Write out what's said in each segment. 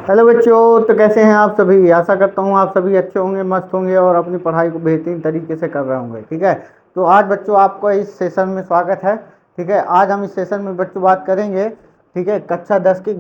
Hello बच्चों, तो कैसे हैं आप सभी। आशा करता हूँ आप सभी अच्छे होंगे, मस्त होंगे और अपनी पढ़ाई को बेहतरीन तरीके से कर रहे होंगे। ठीक है, तो आज बच्चों आपको इस सेशन में स्वागत है। ठीक है, आज हम इस सेशन में बच्चों बात करेंगे। ठीक है, कक्षा 10 की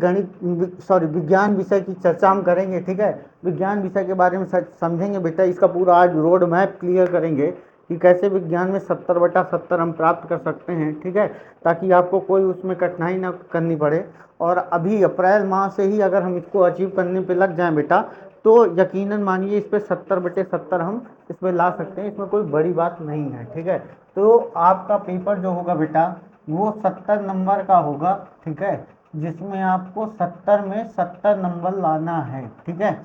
विज्ञान विषय की चर्चा हम करेंगे। ठीक है, विज्ञान विषय के बारे में समझेंगे बेटा। इसका पूरा आज रोड मैप क्लियर करेंगे कि कैसे विज्ञान में 70/70 हम प्राप्त कर सकते हैं। ठीक है, ताकि आपको कोई उसमें कठिनाई ना करनी पड़े। और अभी अप्रैल माह से ही अगर हम इसको अचीव करने पे लग जाएं बेटा, तो यकीनन मानिए इस पे 70/70 हम इसमें ला सकते हैं। इसमें कोई बड़ी बात नहीं है। ठीक है, तो आपका पेपर जो होगा बेटा वो 70 नंबर का होगा। ठीक है, जिसमें आपको 70 में 70 नंबर लाना है। ठीक है,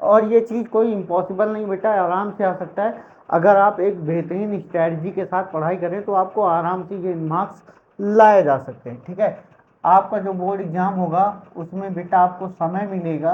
और ये चीज़ कोई इम्पॉसिबल नहीं बेटा, आराम से आ सकता है। अगर आप एक बेहतरीन स्ट्रैटेजी के साथ पढ़ाई करें तो आपको आराम से ये मार्क्स लाए जा सकते हैं। ठीक है, आपका जो बोर्ड एग्जाम होगा उसमें बेटा आपको समय मिलेगा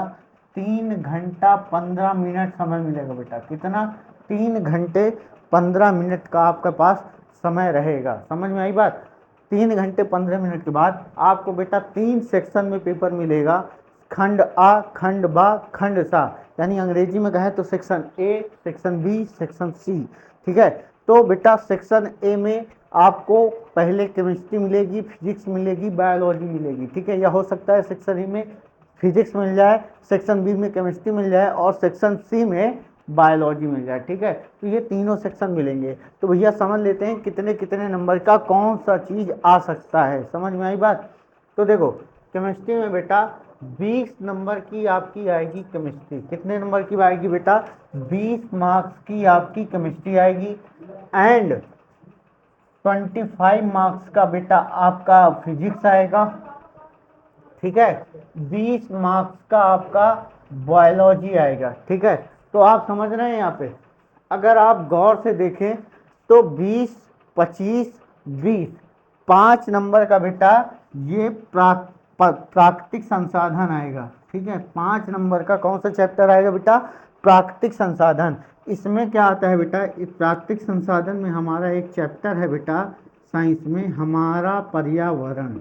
3 घंटा 15 मिनट समय मिलेगा बेटा। कितना? 3 घंटे 15 मिनट का आपके पास समय रहेगा। समझ में आई बात? 3 घंटे 15 मिनट के बाद आपको बेटा 3 सेक्शन में पेपर मिलेगा। खंड आ, खंड बा, खंड सा, यानी अंग्रेजी में कहें तो section A, section B, section C. ठीक है, तो बेटा सेक्शन ए में आपको पहले केमिस्ट्री मिलेगी, फिजिक्स मिलेगी, बायोलॉजी मिलेगी। ठीक है, या हो सकता है सेक्शन ई में फिजिक्स मिल जाए, सेक्शन बी में केमिस्ट्री मिल जाए और सेक्शन सी में बायोलॉजी मिल जाए। ठीक है, तो ये तीनों सेक्शन मिलेंगे। तो भैया समझ लेते हैं कितने कितने नंबर का कौन सा चीज़ आ सकता है। समझ में आई बात? तो देखो, केमिस्ट्री में बेटा 20 नंबर की आपकी आएगी केमिस्ट्री। कितने नंबर की आएगी बेटा? 20 मार्क्स की आपकी केमिस्ट्री आएगी। एंड 25 मार्क्स का बेटा आपका फिजिक्स आएगा। ठीक है, 20 मार्क्स का आपका बायोलॉजी आएगा। ठीक है, तो आप समझ रहे हैं यहाँ पे, अगर आप गौर से देखें तो 20, 25, 20, 5 नंबर का बेटा ये प्राकृतिक संसाधन आएगा। ठीक है, 5 नंबर का कौन सा चैप्टर आएगा बेटा? प्राकृतिक संसाधन। इसमें क्या आता है बेटा? इस प्राकृतिक संसाधन में हमारा एक चैप्टर है बेटा साइंस में, हमारा पर्यावरण।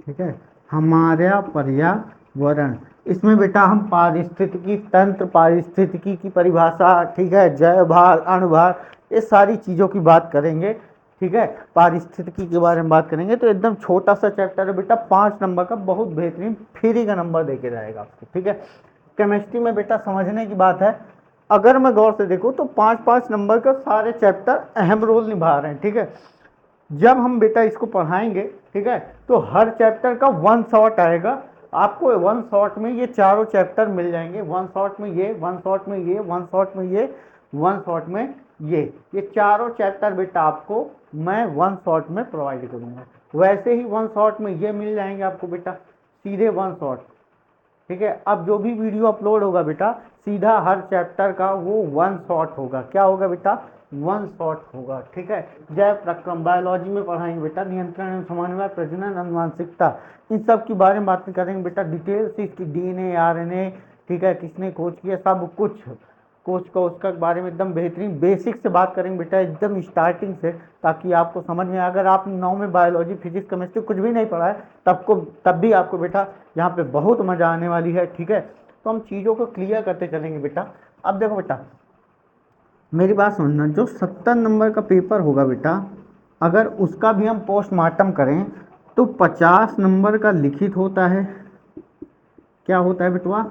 ठीक है, हमारा पर्यावरण। इसमें बेटा हम पारिस्थितिकी तंत्र, पारिस्थितिकी की परिभाषा, ठीक है, जैव भार, अणुभार, ये सारी चीज़ों की बात करेंगे। ठीक है, पारिस्थितिकी के बारे में बात करेंगे। तो एकदम छोटा सा चैप्टर है बेटा, 5 नंबर का, बहुत बेहतरीन फ्री का नंबर देके जाएगा आपको। ठीक है, केमिस्ट्री में बेटा समझने की बात है, अगर मैं गौर से देखूँ तो 5-5 नंबर का सारे चैप्टर अहम रोल निभा रहे हैं। ठीक है, जब हम बेटा इसको पढ़ाएंगे, ठीक है, तो हर चैप्टर का 1 शॉट आएगा आपको। 1 शॉट में ये चारों चैप्टर मिल जाएंगे। 1 शॉट में ये, 1 शॉट में ये, 1 शॉट में ये, 1 शॉट में ये चारों चैप्टर बेटा आपको मैं 1 शॉट में प्रोवाइड करूंगा। वैसे ही 1 शॉट में ये मिल जाएंगे आपको बेटा, सीधे 1 शॉट। ठीक है, अब जो भी वीडियो अपलोड होगा बेटा सीधा हर चैप्टर का वो 1 शॉट होगा। क्या होगा बेटा? 1 शॉट होगा। ठीक है, जैव प्रक्रम बायोलॉजी में पढ़ाएंगे बेटा, नियंत्रण एवं समन्वय, प्रजनन, अनुवांशिकता, इन सब के बारे में बात करेंगे बेटा डिटेल से। इसकी डीएनए, आरएनए, ठीक है, किसने खोज किया, सब कुछ कोच का उसका बारे में एकदम बेहतरीन बेसिक से बात करेंगे बेटा, एकदम स्टार्टिंग से, ताकि आपको समझ में। अगर आप 9 में बायोलॉजी, फिजिक्स, केमिस्ट्री कुछ भी नहीं पढ़ा है तब भी आपको बेटा यहाँ पे बहुत मज़ा आने वाली है। ठीक है, तो हम चीज़ों को क्लियर करते चलेंगे बेटा। अब देखो बेटा, मेरी बात सुनना, जो 70 नंबर का पेपर होगा बेटा, अगर उसका भी हम पोस्टमार्टम करें तो 50 नंबर का लिखित होता है। क्या होता है बेटवा?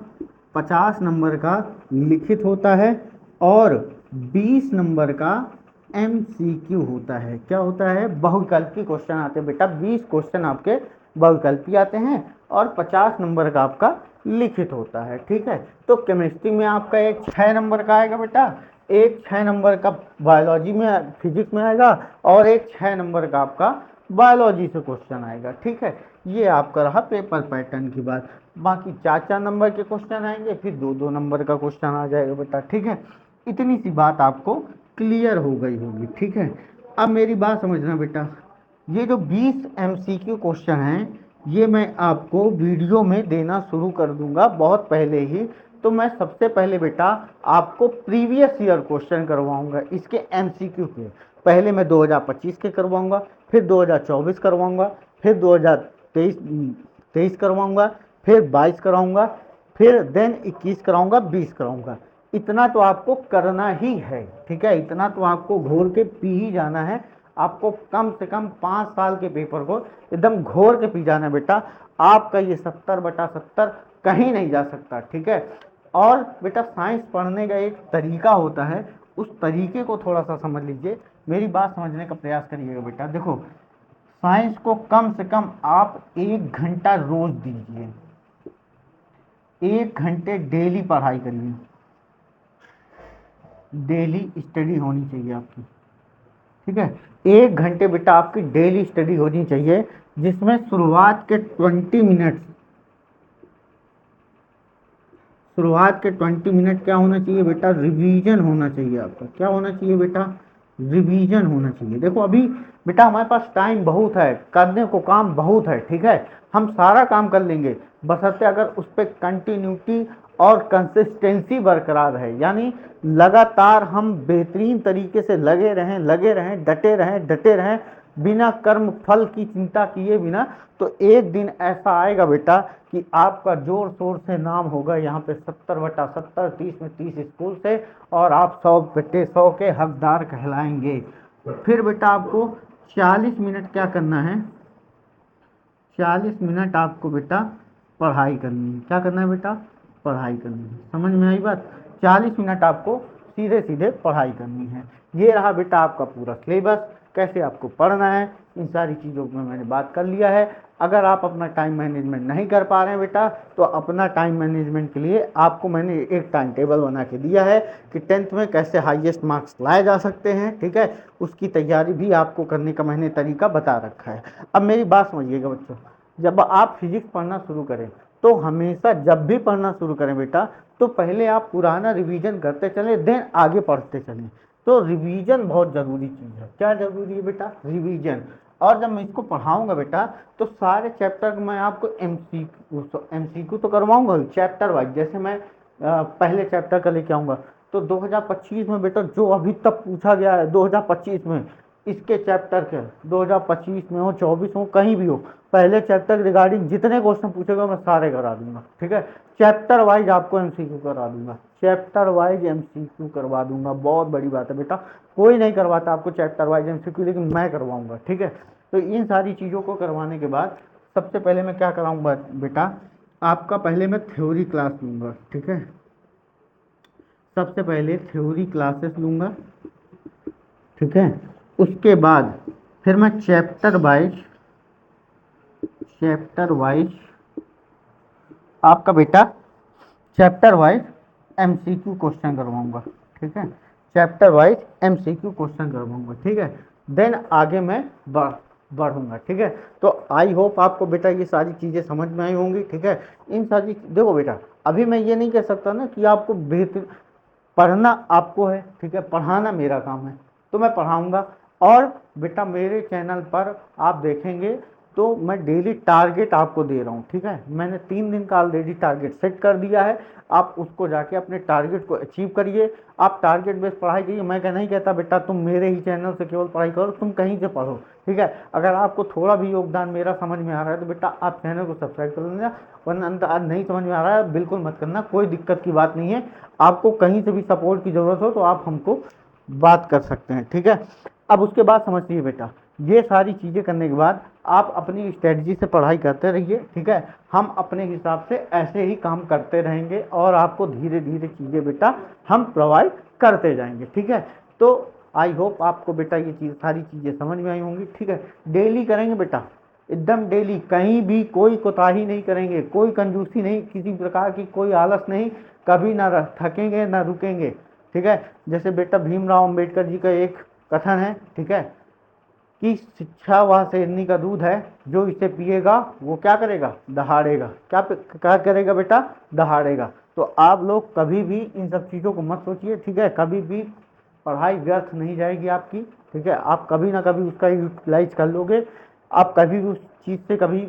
50 नंबर का लिखित होता है और 20 नंबर का MCQ होता है। क्या होता है? बहुविकल्पी क्वेश्चन आते हैं बेटा। 20 क्वेश्चन आपके बहुविकल्पी आते हैं और 50 नंबर का आपका लिखित होता है। ठीक है, तो केमिस्ट्री में आपका एक 6 नंबर का आएगा बेटा, एक 6 नंबर का बायोलॉजी में, फिजिक्स में आएगा, और एक 6 नंबर का आपका बायोलॉजी से क्वेश्चन आएगा। ठीक है, ये आपका रहा पेपर पैटर्न की बात। बाकी 4-4 नंबर के क्वेश्चन आएंगे, फिर 2-2 नंबर का क्वेश्चन आ जाएगा बेटा। ठीक है, इतनी सी बात आपको क्लियर हो गई होगी। ठीक है, अब मेरी बात समझना बेटा, ये जो 20 MCQ क्वेश्चन हैं ये मैं आपको वीडियो में देना शुरू कर दूंगा बहुत पहले ही। तो मैं सबसे पहले बेटा आपको प्रीवियस ईयर क्वेश्चन करवाऊंगा इसके MCQ के। पहले मैं 2025 के करवाऊंगा, फिर 2024 करवाऊंगा, फिर 2023 करवाऊंगा, फिर 22 कराऊंगा, फिर देन 21 कराऊंगा, 20 कराऊंगा। इतना तो आपको करना ही है, ठीक है, इतना तो आपको घोर के पी ही जाना है। आपको कम से कम 5 साल के पेपर को एकदम घोर के पी जाना है बेटा। आपका ये 70/70 कहीं नहीं जा सकता, ठीक है। और बेटा साइंस पढ़ने का एक तरीका होता है, उस तरीके को थोड़ा सा समझ लीजिए, मेरी बात समझने का प्रयास करिएगा बेटा। देखो, साइंस को कम से कम आप 1 घंटा रोज दीजिए, 1 घंटे डेली पढ़ाई करिए, डेली स्टडी होनी चाहिए आपकी, ठीक है। 1 घंटे बेटा आपकी डेली स्टडी होनी चाहिए, जिसमें शुरुआत के 20 मिनट क्या होना चाहिए बेटा, रिवीजन होना चाहिए आपका। क्या होना चाहिए बेटा, रिवीजन होना चाहिए। देखो अभी बेटा हमारे पास टाइम बहुत है, करने को काम बहुत है, ठीक है, हम सारा काम कर लेंगे, बशर्ते अगर उस पर कंटिन्यूटी और कंसिस्टेंसी बरकरार है, यानी लगातार हम बेहतरीन तरीके से लगे रहें, डटे रहें, बिना कर्म फल की चिंता किए बिना, तो एक दिन ऐसा आएगा बेटा कि आपका जोर शोर से नाम होगा यहाँ पे 70/70, 30 में 30 स्कूल से, और आप 100/100 के हकदार कहलाएंगे। फिर बेटा आपको 40 मिनट क्या करना है, 40 मिनट आपको बेटा पढ़ाई करनी है। क्या करना है बेटा, पढ़ाई करनी है। समझ में आई बात, 40 मिनट आपको सीधे सीधे पढ़ाई करनी है। ये रहा बेटा आपका पूरा सिलेबस, कैसे आपको पढ़ना है, इन सारी चीज़ों में मैंने बात कर लिया है। अगर आप अपना टाइम मैनेजमेंट नहीं कर पा रहे हैं बेटा, तो अपना टाइम मैनेजमेंट के लिए आपको मैंने एक टाइम टेबल बना के दिया है कि 10th में कैसे हाईएस्ट मार्क्स लाए जा सकते हैं, ठीक है। उसकी तैयारी भी आपको करने का मैंने तरीका बता रखा है। अब मेरी बात समझिएगा बच्चों, जब आप फिजिक्स पढ़ना शुरू करें, तो हमेशा जब भी पढ़ना शुरू करें बेटा, तो पहले आप पुराना रिवीजन करते चलें, देन आगे पढ़ते चलें। तो रिवीजन बहुत ज़रूरी चीज़ है। क्या ज़रूरी है बेटा, रिवीजन। और जब मैं इसको पढ़ाऊंगा बेटा, तो सारे चैप्टर मैं आपको एमसीक्यू तो करवाऊंगा चैप्टर वाइज। जैसे मैं पहले चैप्टर का लेके आऊँगा, तो 2025 में बेटा जो अभी तक पूछा गया है 2025 में, इसके चैप्टर के 2025 में हो, 24 हो, कहीं भी हो, पहले चैप्टर रिगार्डिंग जितने क्वेश्चन पूछेगा मैं सारे करा दूंगा, ठीक है। चैप्टर वाइज आपको एमसीक्यू करा दूंगा, चैप्टर वाइज एमसीक्यू करवा दूंगा। बहुत बड़ी बात है बेटा, कोई नहीं करवाता आपको चैप्टर वाइज एमसीक्यू, लेकिन मैं करवाऊंगा, ठीक है। तो इन सारी चीज़ों को करवाने के बाद सबसे पहले मैं क्या कराऊंगा बेटा, आपका पहले मैं थ्योरी क्लास लूँगा, ठीक है। सबसे पहले थ्योरी क्लासेस लूँगा, ठीक है। उसके बाद फिर मैं चैप्टर वाइज आपका बेटा चैप्टर वाइज एमसीक्यू क्वेश्चन करवाऊंगा, ठीक है। चैप्टर वाइज एमसीक्यू क्वेश्चन करवाऊंगा, ठीक है। देन आगे मैं बढ़ूंगा, ठीक है। तो आई होप आपको बेटा ये सारी चीज़ें समझ में आई होंगी, ठीक है। इन सारी देखो बेटा, अभी मैं ये नहीं कह सकता ना कि आपको बेहतर पढ़ना आपको है, ठीक है, पढ़ाना मेरा काम है, तो मैं पढ़ाऊंगा। और बेटा मेरे चैनल पर आप देखेंगे तो मैं डेली टारगेट आपको दे रहा हूँ, ठीक है। मैंने 3 दिन का ऑलरेडी टारगेट सेट कर दिया है, आप उसको जाके अपने टारगेट को अचीव करिए। आप टारगेट बेस्ड पढ़ाई कीजिए। मैं क्या नहीं कहता बेटा तुम मेरे ही चैनल से केवल पढ़ाई करो, तुम कहीं से पढ़ो, ठीक है। अगर आपको थोड़ा भी योगदान मेरा समझ में आ रहा है तो बेटा आप चैनल को सब्सक्राइब कर लेना, वरना आज नहीं समझ में आ रहा है बिल्कुल मत करना, कोई दिक्कत की बात नहीं है। आपको कहीं से भी सपोर्ट की ज़रूरत हो तो आप हमको बात कर सकते हैं, ठीक है। अब उसके बाद समझिए बेटा, ये सारी चीज़ें करने के बाद आप अपनी स्ट्रेटजी से पढ़ाई करते रहिए, ठीक है। हम अपने हिसाब से ऐसे ही काम करते रहेंगे और आपको धीरे धीरे चीज़ें बेटा हम प्रोवाइड करते जाएंगे, ठीक है। तो आई होप आपको बेटा ये चीज़ सारी चीज़ें समझ में आई होंगी, ठीक है। डेली करेंगे बेटा, एकदम डेली, कहीं भी कोई कोताही नहीं करेंगे, कोई कंजूसी नहीं, किसी प्रकार की कोई आलस नहीं, कभी ना थकेंगे ना रुकेंगे, ठीक है। जैसे बेटा भीमराव अंबेडकर जी का एक कथन है, ठीक है, कि शिक्षा वह शेरनी का दूध है, जो इसे पिएगा वो क्या करेगा, दहाड़ेगा। क्या करेगा बेटा, दहाड़ेगा। तो आप लोग कभी भी इन सब चीज़ों को मत सोचिए, ठीक है। कभी भी पढ़ाई व्यर्थ नहीं जाएगी आपकी, ठीक है। आप कभी ना कभी उसका यूटिलाइज कर लोगे, आप कभी भी उस चीज़ से कभी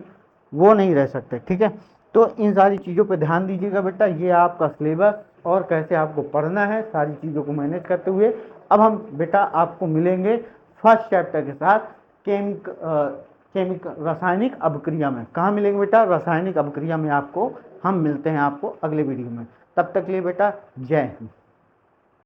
वो नहीं रह सकते, ठीक है। तो इन सारी चीज़ों पे ध्यान दीजिएगा बेटा, ये आपका सिलेबस और कैसे आपको पढ़ना है, सारी चीज़ों को मैनेज करते हुए। अब हम बेटा आपको मिलेंगे फर्स्ट चैप्टर के साथ केमिक रासायनिक अभिक्रिया में। कहाँ मिलेंगे बेटा, रासायनिक अभिक्रिया में आपको हम मिलते हैं आपको अगले वीडियो में। तब तक के लिए बेटा जय हिंद।